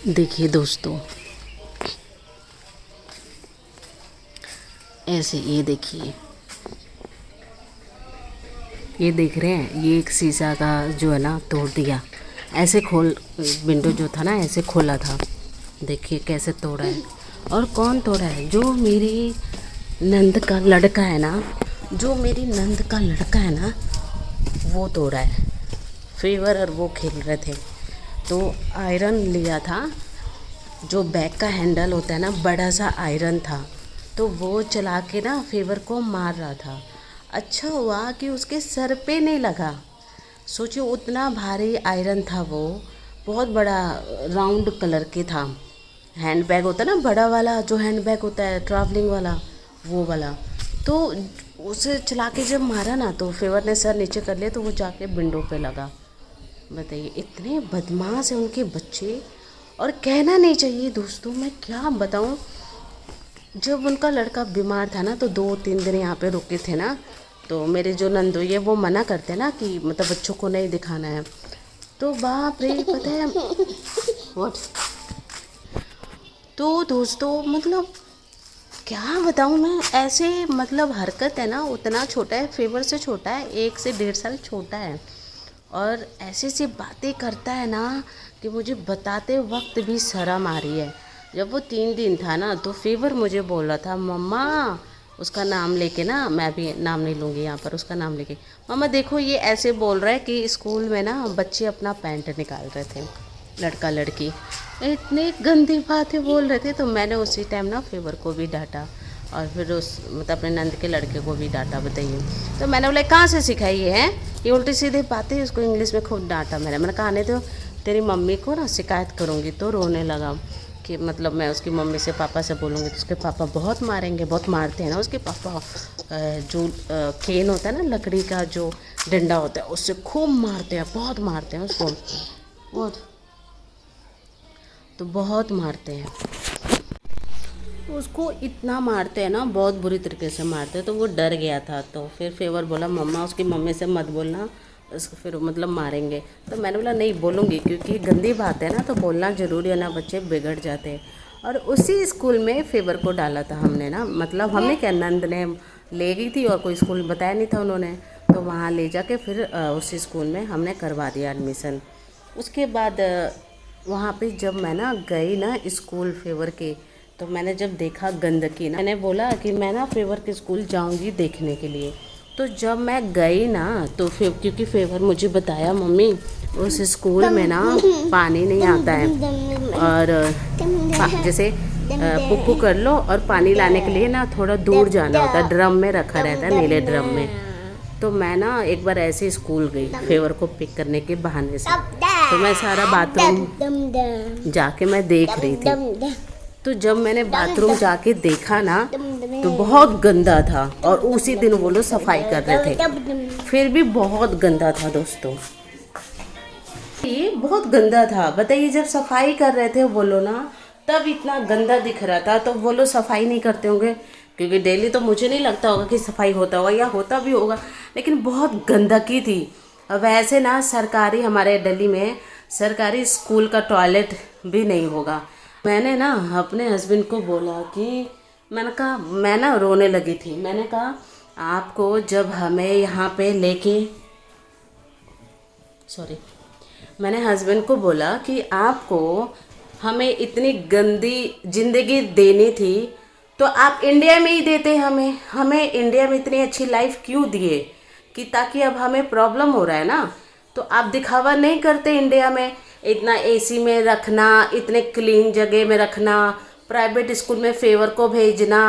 देखिए दोस्तों, ऐसे ये देखिए, ये देख रहे हैं, ये एक शीशा का जो है ना तोड़ दिया। ऐसे खोल, विंडो जो था ना ऐसे खोला था। देखिए कैसे तोड़ा है। और कौन तोड़ा है? जो मेरी नंद का लड़का है ना, जो मेरी नंद का लड़का है ना, वो तोड़ा है। फेवर और वो खेल रहे थे तो आयरन लिया था। जो बैक का हैंडल होता है ना, बड़ा सा आयरन था, तो वो चला के ना फेवर को मार रहा था। अच्छा हुआ कि उसके सर पे नहीं लगा। सोचिए उतना भारी आयरन था वो, बहुत बड़ा राउंड कलर के था। हैंड बैग होता है ना, बड़ा वाला जो हैंड बैग होता है ट्रैवलिंग वाला, वो वाला। तो उसे चला के जब मारा ना तो फेवर ने सर नीचे कर लिया, तो वो जाके विंडो पे लगा। बताइए, इतने बदमाश हैं उनके बच्चे। और कहना नहीं चाहिए दोस्तों, मैं क्या बताऊं। जब उनका लड़का बीमार था ना तो 2-3 दिन यहाँ पे रुके थे ना, तो मेरे जो नंदोई है वो मना करते ना कि मतलब बच्चों को नहीं दिखाना है। तो बाप रे, पता है व्हाट। तो दोस्तों मतलब क्या बताऊँ मैं, ऐसे मतलब हरकत है ना। उतना छोटा है, फेवर से छोटा है, 1 से 1.5 साल छोटा है। और ऐसी ऐसी बातें करता है ना कि मुझे बताते वक्त भी शर्म आ रही है। जब वो 3 दिन था ना तो फेवर मुझे बोल रहा था, मम्मा, उसका नाम लेके ना, मैं भी नाम नहीं लूँगी यहाँ पर, उसका नाम लेके, मम्मा देखो ये ऐसे बोल रहा है कि स्कूल में ना बच्चे अपना पैंट निकाल रहे थे, लड़का लड़की इतनी गंदी बातें बोल रहे थे। तो मैंने उसी टाइम ना फेवर को भी डांटा, और फिर उस मतलब अपने नंद के लड़के को भी डांटा। बताइए, तो मैंने बोला कहाँ से सिखाई है ये उल्टी सीधी बातें। उसको इंग्लिश में खूब डांटा। मैंने कहा आने तो तेरी मम्मी को ना शिकायत करूँगी। तो रोने लगा कि मतलब मैं उसकी मम्मी से पापा से बोलूँगी तो उसके पापा बहुत मारेंगे, बहुत मारते हैं ना उसके पापा। जो केन होता है ना, लकड़ी का जो डंडा होता है, उससे खूब मारते हैं, बहुत मारते हैं उसको, बहुत, तो बहुत मारते हैं उसको। इतना मारते हैं ना, बहुत बुरी तरीके से मारते हैं। तो वो डर गया था। तो फिर फेवर बोला, मम्मा उसकी मम्मी से मत बोलना, उसको फिर मतलब मारेंगे। तो मैंने बोला नहीं बोलूँगी, क्योंकि गंदी बात है ना, तो बोलना ज़रूरी है ना, बच्चे बिगड़ जाते हैं। और उसी स्कूल में फेवर को डाला था हमने ना, मतलब हमने क्या, नंद ने ले गई थी और कोई स्कूल बताया नहीं था उन्होंने, तो वहाँ ले जाके फिर उसी स्कूल में हमने करवा दिया एडमिशन। उसके बाद वहाँ पे जब मैं ना गई ना स्कूल फेवर के, तो मैंने जब देखा गंदगी ना, मैंने बोला कि मैं ना फेवर के स्कूल जाऊंगी देखने के लिए। तो जब मैं गई ना तो फिर क्योंकि फेवर मुझे बताया, मम्मी उस स्कूल में ना पानी नहीं आता है, और जैसे पुप्पू कर लो और पानी लाने के लिए ना थोड़ा दूर जाना होता है, ड्रम में रखा रहता है, नीले ड्रम में। तो मैं ना एक बार ऐसे स्कूल गई फेवर को पिक करने के बहाने से। तो मैं सारा बाथरूम जाके मैं देख रही थी। तो जब मैंने बाथरूम जाके देखा ना तो बहुत गंदा था, और उसी दिन वो लोग सफाई कर रहे थे, फिर भी बहुत गंदा था दोस्तों। ये बहुत गंदा था। बताइए, जब सफाई कर रहे थे वो लोग ना, तब इतना गंदा दिख रहा था। तो वो लोग सफाई नहीं करते होंगे, क्योंकि डेली तो मुझे नहीं लगता होगा कि सफाई होता होगा, या होता भी होगा, लेकिन बहुत गंदगी थी। वैसे ना सरकारी, हमारे दिल्ली में सरकारी स्कूल का टॉयलेट भी नहीं होगा। मैंने ना अपने हस्बैंड को बोला कि, मैंने कहा, मैं ना रोने लगी थी। मैंने कहा आपको जब हमें यहाँ पे लेके, सॉरी, मैंने हस्बैंड को बोला कि आपको हमें इतनी गंदी ज़िंदगी देनी थी तो आप इंडिया में ही देते। हमें इंडिया में इतनी अच्छी लाइफ क्यों दिए, कि ताकि अब हमें प्रॉब्लम हो रहा है ना, तो आप दिखावा नहीं करते इंडिया में, इतना एसी में रखना, इतने क्लीन जगह में रखना, प्राइवेट स्कूल में फेवर को भेजना,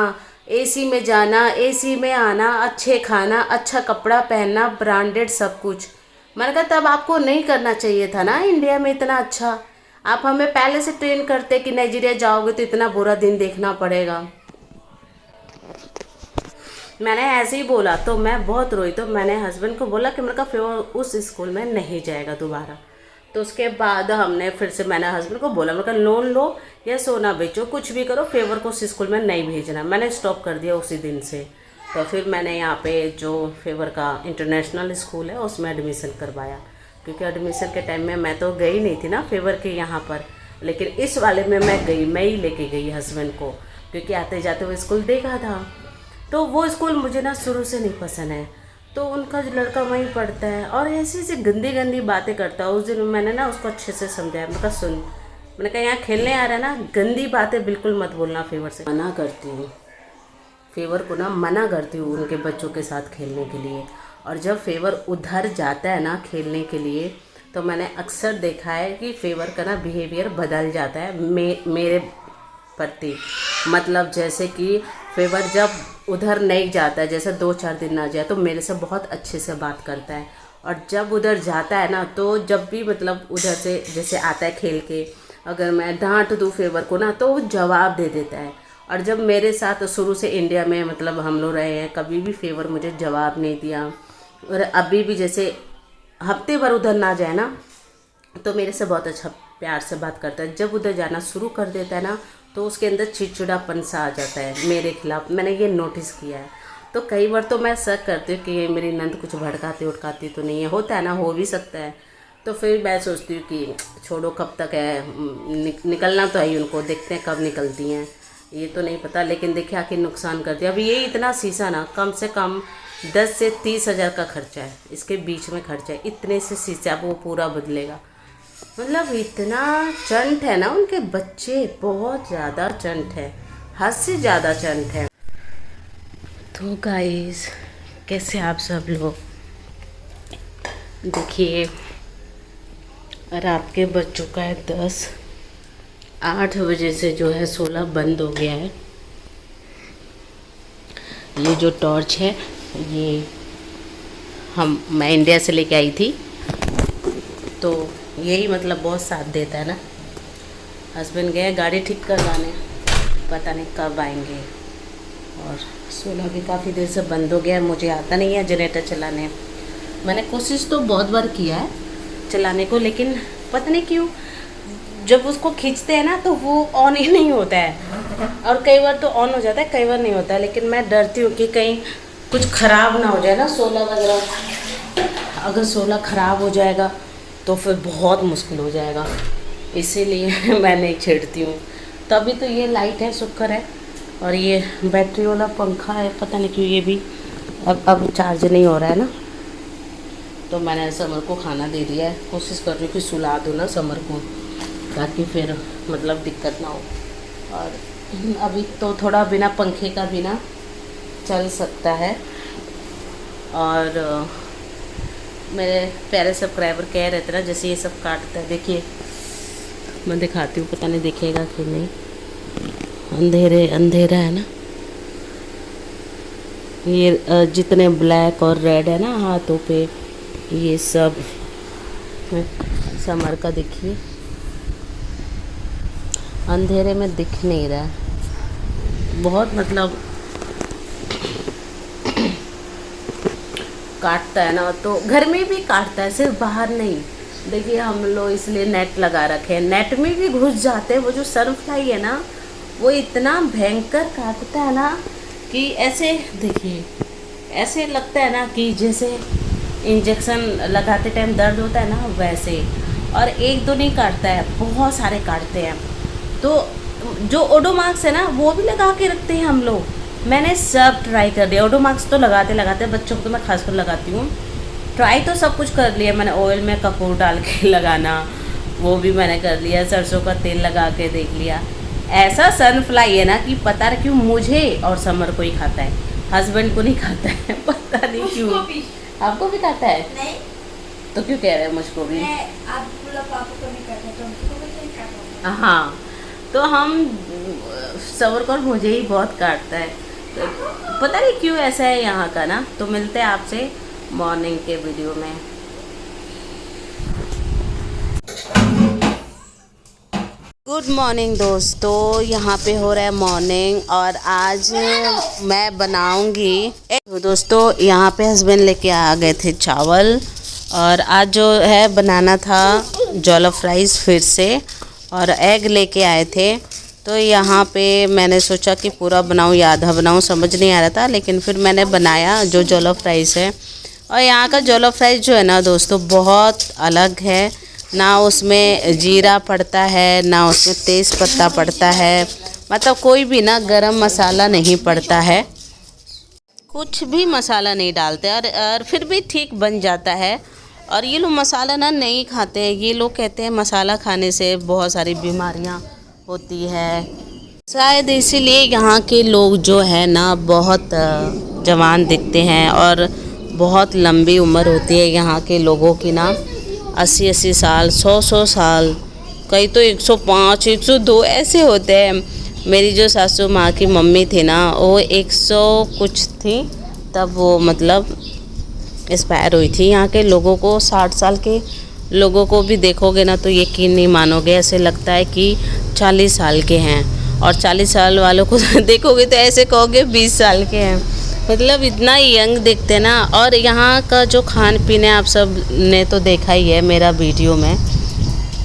एसी में जाना, एसी में आना, अच्छे खाना, अच्छा कपड़ा पहनना, ब्रांडेड सब कुछ। मैंने कहा तब आपको नहीं करना चाहिए था ना इंडिया में इतना अच्छा। आप हमें पहले से ट्रेन करते कि नाइजीरिया जाओगे तो इतना बुरा दिन देखना पड़ेगा। मैंने ऐसे ही बोला तो मैं बहुत रोई। तो मैंने हस्बैंड को बोला कि मेरे का फेवर उस स्कूल में नहीं जाएगा दोबारा। तो उसके बाद हमने फिर से, मैंने हस्बैंड को बोला, मेरे का लोन लो या सोना बेचो, कुछ भी करो, फेवर को उस स्कूल में नहीं भेजना। मैंने स्टॉप कर दिया उसी दिन से। तो फिर मैंने यहाँ पे जो फेवर का इंटरनेशनल स्कूल है उसमें एडमिशन करवाया, क्योंकि एडमिशन के टाइम में मैं तो गई नहीं थी ना फेवर के यहाँ पर, लेकिन इस वाले में मैं गई, मैं ही लेके गई हस्बैंड को, क्योंकि आते जाते वो स्कूल देखा था। तो वो स्कूल मुझे ना शुरू से नहीं पसंद है, तो उनका जो लड़का वहीं पढ़ता है और ऐसी ऐसी गंदी गंदी बातें करता है। उस दिन मैंने ना उसको अच्छे से समझाया, मैं कहा सुन, मैंने कहा यहाँ खेलने आ रहा है ना, गंदी बातें बिल्कुल मत बोलना फेवर से। मना करती हूँ फेवर को ना, मना करती हूँ उनके बच्चों के साथ खेलने के लिए। और जब फेवर उधर जाता है ना खेलने के लिए, तो मैंने अक्सर देखा है कि फेवर का ना बिहेवियर बदल जाता है मेरे प्रति। मतलब जैसे कि फेवर जब उधर नहीं जाता है, जैसे 2-4 दिन ना जाए, तो मेरे से बहुत अच्छे से बात करता है। और जब उधर जाता है ना, तो जब भी मतलब उधर से जैसे आता है खेल के, अगर मैं डांट दूँ फेवर को ना, तो वो जवाब दे देता है। और जब मेरे साथ शुरू से इंडिया में मतलब हम लोग रहे हैं, कभी भी फेवर मुझे जवाब नहीं दिया। और अभी भी जैसे हफ्ते भर उधर ना जाए ना, तो मेरे से बहुत अच्छा प्यार से बात करता है। जब उधर जाना शुरू कर देता है ना, तो उसके अंदर चिड़चिड़ापन सा आ जाता है मेरे खिलाफ। मैंने ये नोटिस किया है। तो कई बार तो मैं शक करती हूँ कि ये मेरी नंद कुछ भड़काती उड़काती तो नहीं है। होता है ना, हो भी सकता है। तो फिर मैं सोचती हूँ कि छोड़ो, कब तक है, निकलना तो है ही उनको, देखते हैं कब निकलती हैं, ये तो नहीं पता। लेकिन देखिए आखिर नुकसान करती है। अभी ये इतना शीशा ना कम से कम 10 से 30 हज़ार का खर्चा है, इसके बीच में खर्चा है। इतने से शीशा वो पूरा बदलेगा। मतलब इतना चंट है ना उनके बच्चे, बहुत ज़्यादा चंट है, हद से ज़्यादा चंट है। तो गाइस, कैसे आप सब लोग? देखिए रात के बज चुका है 10, 8 बजे से जो है 16 बंद हो गया है। ये जो टॉर्च है ये मैं इंडिया से लेके आई थी, तो यही मतलब बहुत साथ देता है ना। हस्बैंड गए गाड़ी ठीक करवाने, पता नहीं कब आएंगे। और 16 भी काफ़ी देर से बंद हो गया है, मुझे आता नहीं है जनरेटर चलाने। मैंने कोशिश तो बहुत बार किया है चलाने को, लेकिन पता नहीं क्यों जब उसको खींचते हैं ना तो वो ऑन ही नहीं होता है। और कई बार तो ऑन हो जाता है, कई बार नहीं होता है। लेकिन मैं डरती हूँ कि कहीं कुछ ख़राब ना हो जाए ना 16 वगैरह। अगर 16 ख़राब हो जाएगा तो फिर बहुत मुश्किल हो जाएगा, इसीलिए मैं नहीं छेड़ती हूँ। तभी तो ये लाइट है, शुक्र है। और ये बैटरी वाला पंखा है, पता नहीं क्यों ये भी अब चार्ज नहीं हो रहा है ना। तो मैंने समर को खाना दे दिया है, कोशिश कर रही हूँ कि सुला दूँ ना समर को, ताकि फिर मतलब दिक्कत ना हो। और अभी तो थोड़ा बिना पंखे का बिना चल सकता है। और मेरे प्यारे सब्सक्राइबर कह रहे थे ना, जैसे ये सब काटता है, देखिए मैं दिखाती हूँ, पता नहीं दिखेगा कि नहीं, अंधेरा है ना। ये जितने ब्लैक और रेड है ना हाथों पे, ये सब समर का देखिए अंधेरे में दिख नहीं रहा है, बहुत मतलब काटता है ना। तो घर में भी काटता है, सिर्फ बाहर नहीं। देखिए हम लोग इसलिए नेट लगा रखे हैं, नेट में भी घुस जाते हैं। वो जो सरफ्लाई है ना, वो इतना भयंकर काटता है ना कि ऐसे देखिए, ऐसे लगता है ना कि जैसे इंजेक्शन लगाते टाइम दर्द होता है ना, वैसे। और एक दो नहीं काटता है, बहुत सारे काटते हैं। तो जो ओडोमॉस है ना, वो भी लगा के रखते हैं हम लोग। मैंने सब ट्राई कर लिया, ओडोमॉस तो लगाते बच्चों को तो मैं खासकर लगाती हूँ। ट्राई तो सब कुछ कर लिया मैंने, ऑयल में कपूर डाल के लगाना वो भी मैंने कर लिया, सरसों का तेल लगा के देख लिया। ऐसा सनफ्लाई है ना कि पता नहीं क्यों मुझे और समर को ही खाता है, हस्बैंड को नहीं खाता है, पता नहीं क्यों। आपको भी खाता है? नहीं। तो क्यों कह रहे हैं मुझको भी? आप पापा को नहीं खाता तो हमको भी नहीं खाता। हाँ, तो हम समर को मुझे ही बहुत काटता है, तो पता नहीं क्यों ऐसा है यहाँ का ना। तो मिलते हैं आपसे मॉर्निंग के वीडियो में। गुड मॉर्निंग दोस्तों, यहाँ पे हो रहा है मॉर्निंग और आज मैं बनाऊंगी। दोस्तों यहाँ पे हस्बैंड लेके आ गए थे चावल, और आज जो है बनाना था जॉलोफ राइस फिर से, और एग लेके आए थे। तो यहाँ पे मैंने सोचा कि पूरा बनाऊँ या आधा बनाऊँ, समझ नहीं आ रहा था। लेकिन फिर मैंने बनाया जो जॉलोफ राइस है। और यहाँ का जॉलोफ राइस जो है ना दोस्तों, बहुत अलग है। ना उसमें जीरा पड़ता है, ना उसमें तेज़ पत्ता पड़ता है, मतलब कोई भी ना गरम मसाला नहीं पड़ता है, कुछ भी मसाला नहीं डालते और फिर भी ठीक बन जाता है। और ये लोग मसाला ना नहीं खाते हैं, ये लोग कहते हैं मसाला खाने से बहुत सारी बीमारियां होती है, शायद इसीलिए यहाँ के लोग जो है ना बहुत जवान दिखते हैं और बहुत लंबी उम्र होती है यहाँ के लोगों की ना, 80-80 साल, 100-100 साल, कई तो 105, 102 ऐसे होते हैं। मेरी जो सासू माँ की मम्मी थी ना वो 100 कुछ थी तब वो मतलब एक्सपायर हुई थी। यहाँ के लोगों को 60 साल के लोगों को भी देखोगे ना तो यकीन नहीं मानोगे, ऐसे लगता है कि 40 साल के हैं, और 40 साल वालों को देखोगे तो ऐसे कहोगे 20 साल के हैं, मतलब इतना यंग दिखते ना। और यहाँ का जो खान पीन है आप सब ने तो देखा ही है मेरा वीडियो में,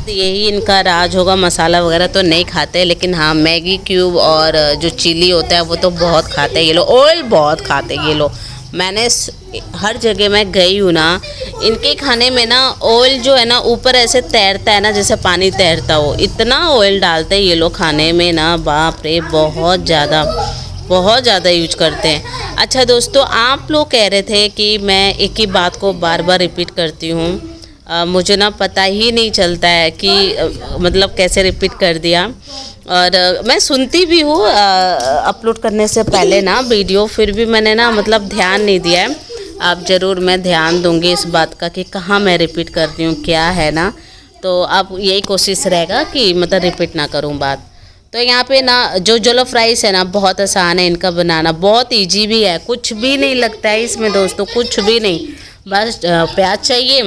यही इनका राज होगा, मसाला वगैरह तो नहीं खाते, लेकिन हाँ मैगी क्यूब और जो चिली होता है वो तो बहुत खाते हैं ये लोग, ऑयल बहुत खाते हैं ये लोग। मैंने हर जगह मैं गई हूँ ना, इनके खाने में ना ऑयल जो है ना ऊपर ऐसे तैरता है ना, जैसे पानी तैरता हो, इतना ऑयल डालते हैं ये लोग खाने में ना, बाप रे बहुत ज़्यादा यूज करते हैं। अच्छा दोस्तों, आप लोग कह रहे थे कि मैं एक ही बात को बार बार रिपीट करती हूँ, मुझे ना पता ही नहीं चलता है कि मतलब कैसे रिपीट कर दिया। और मैं सुनती भी हूँ अपलोड करने से पहले ना वीडियो, फिर भी मैंने ना मतलब ध्यान नहीं दिया है। अब ज़रूर मैं ध्यान दूंगी इस बात का कि कहाँ मैं रिपीट कर रही हूँ क्या है ना, तो अब यही कोशिश रहेगा कि मतलब रिपीट ना करूँ बात। तो यहाँ पे ना जो जॉलोफ राइस है ना बहुत आसान है इनका बनाना, बहुत इजी भी है, कुछ भी नहीं लगता है इसमें दोस्तों, कुछ भी नहीं, बस प्याज चाहिए,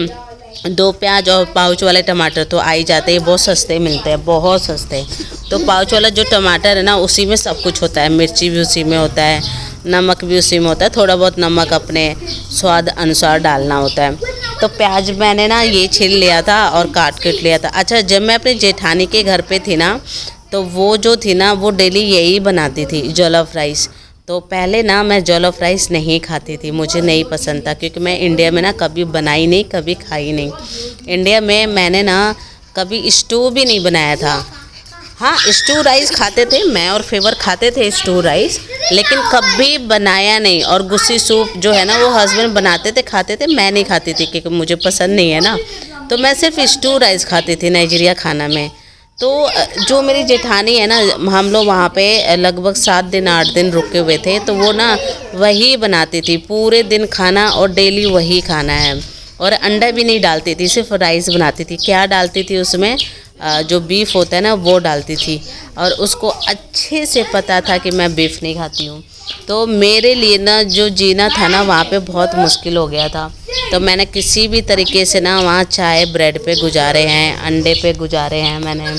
2 प्याज और पाउच वाले टमाटर तो आ ही जाते हैं, बहुत सस्ते मिलते हैं, बहुत सस्ते। तो पाउच वाला जो टमाटर है ना उसी में सब कुछ होता है, मिर्ची भी उसी में होता है, नमक भी उसी में होता है, थोड़ा बहुत नमक अपने स्वाद अनुसार डालना होता है। तो प्याज मैंने ना ये छील लिया था और काट लिया था। अच्छा, जब मैं अपने जेठानी के घर पे थी ना तो वो जो थी ना वो डेली यही बनाती थी जॉलोफ राइस। तो पहले ना मैं जॉलोफ राइस नहीं खाती थी, मुझे नहीं पसंद था, क्योंकि मैं इंडिया में ना कभी बनाई नहीं, कभी खाई नहीं। इंडिया में मैंने ना कभी स्टू भी नहीं बनाया था। हाँ, स्टू राइस खाते थे, मैं और फेवर खाते थे स्टू राइस, लेकिन कभी बनाया नहीं। और गुस्सी सूप जो है ना वो हस्बैंड बनाते थे, खाते थे, मैं नहीं खाती थी क्योंकि मुझे पसंद नहीं है ना, तो मैं सिर्फ स्टू राइस खाती थी नाइजीरिया खाना में। तो जो मेरी जेठानी है ना, हम लोग वहाँ पे लगभग 7 दिन 8 दिन रुके हुए थे, तो वो ना वही बनाती थी पूरे दिन खाना, और डेली वही खाना है, और अंडा भी नहीं डालती थी, सिर्फ राइस बनाती थी। क्या डालती थी उसमें, जो बीफ होता है ना वो डालती थी, और उसको अच्छे से पता था कि मैं बीफ नहीं खाती हूँ। तो मेरे लिए ना जो जीना था ना वहाँ पे बहुत मुश्किल हो गया था। तो मैंने किसी भी तरीके से ना वहाँ चाय ब्रेड पे गुजारे हैं, अंडे पे गुजारे हैं मैंने,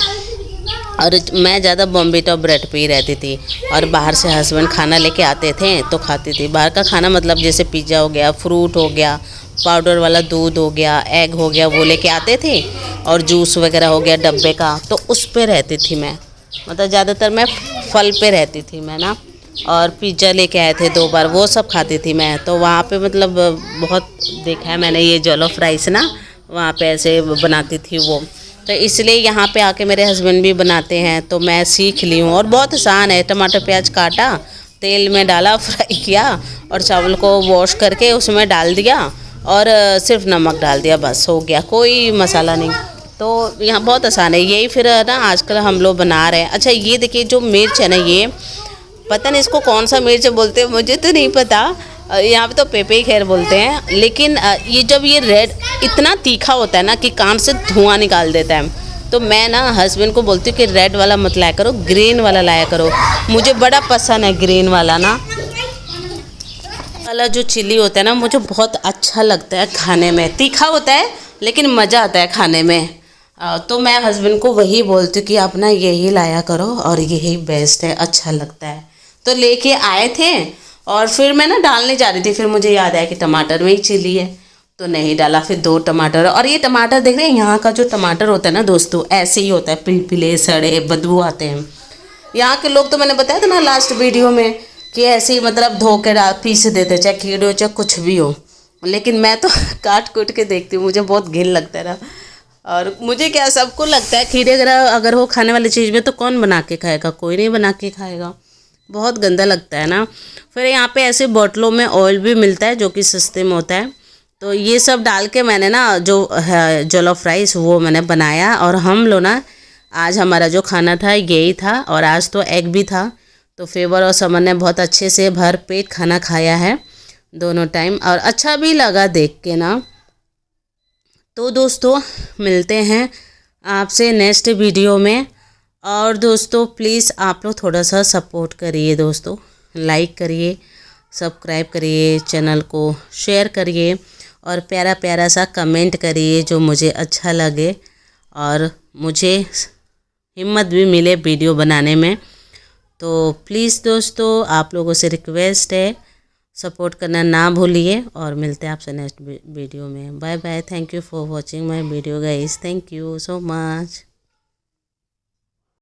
और मैं ज़्यादा बॉम्बिटा ब्रेड पे ही रहती थी। और बाहर से हस्बैंड खाना लेके आते थे तो खाती थी। बाहर का खाना मतलब जैसे पिज़्ज़ा हो गया, फ्रूट हो गया, पाउडर वाला दूध हो गया, एग हो गया, वो लेके आते थे, और जूस वगैरह हो गया डब्बे का, तो उस पे रहती थी मैं, मतलब ज़्यादातर मैं फल पे रहती थी मैं ना। और पिज़्ज़ा लेके आए थे 2 बार, वो सब खाती थी मैं। तो वहाँ पे मतलब बहुत देखा है मैंने ये जॉलोफ राइस ना, वहाँ पे ऐसे बनाती थी वो। तो इसलिए यहाँ पे आके मेरे हस्बैंड भी बनाते हैं तो मैं सीख ली हूँ, और बहुत आसान है। टमाटर प्याज काटा, तेल में डाला, फ्राई किया, और चावल को वॉश करके उसमें डाल दिया, और सिर्फ नमक डाल दिया, बस हो गया, कोई मसाला नहीं। तो यहाँ बहुत आसान है, यही फिर ना आजकल हम लोग बना रहे हैं। अच्छा, ये देखिए जो मिर्च है ना, ये पता नहीं इसको कौन सा मिर्च बोलते हैं, मुझे तो नहीं पता, यहाँ पे तो पेपे ही खैर बोलते हैं, लेकिन ये जब ये रेड इतना तीखा होता है ना कि कान से धुआं निकाल देता है, तो मैं ना हस्बैंड को बोलती हूँ कि रेड वाला मत लाया करो, ग्रीन वाला लाया करो, मुझे बड़ा पसंद है ग्रीन वाला ना। वाला जो चिली होता है ना मुझे बहुत अच्छा लगता है खाने में, तीखा होता है लेकिन मज़ा आता है खाने में। तो मैं हस्बैंड को वही बोलती हूँ कि आप ना यही लाया करो और यही बेस्ट है, अच्छा लगता है। तो लेके आए थे, और फिर मैं ना डालने जा रही थी, फिर मुझे याद आया कि टमाटर में ही चिली है, तो नहीं डाला। फिर 2 टमाटर, और ये टमाटर देख रहे हैं, यहाँ का जो टमाटर होता है ना दोस्तों ऐसे ही होता है, पिलपिले सड़े बदबू आते हैं। यहाँ के लोग तो मैंने बताया था ना लास्ट वीडियो में कि ऐसे ही मतलब धो के पीस देते, चाहे कीड़े हो चाहे कुछ भी हो, लेकिन मैं तो काट कूट के देखती हूँ, मुझे बहुत घिन लगता है ना। और मुझे क्या, सबको लगता है खीरे अगर हो खाने वाली चीज़ में तो कौन बना के खाएगा, कोई नहीं बना के खाएगा, बहुत गंदा लगता है ना। फिर यहाँ पे ऐसे बोतलों में ऑयल भी मिलता है जो कि सस्ते में होता है। तो ये सब डाल के मैंने ना जो है जॉलोफ राइस वो मैंने बनाया। और हम लोग ना आज हमारा जो खाना था यही था, और आज तो एग भी था। तो फेवर और समन ने बहुत अच्छे से भर पेट खाना खाया है दोनों टाइम, और अच्छा भी लगा देख के ना। तो दोस्तों मिलते हैं आपसे नेक्स्ट वीडियो में। और दोस्तों प्लीज़ आप लोग थोड़ा सा सपोर्ट करिए दोस्तों, लाइक करिए, सब्सक्राइब करिए, चैनल को शेयर करिए, और प्यारा प्यारा सा कमेंट करिए जो मुझे अच्छा लगे और मुझे हिम्मत भी मिले वीडियो बनाने में। तो प्लीज़ दोस्तों आप लोगों से रिक्वेस्ट है, सपोर्ट करना ना भूलिए। और मिलते हैं आपसे नेक्स्ट वीडियो में। Bye bye, thank you for watching my video guys, thank you so much.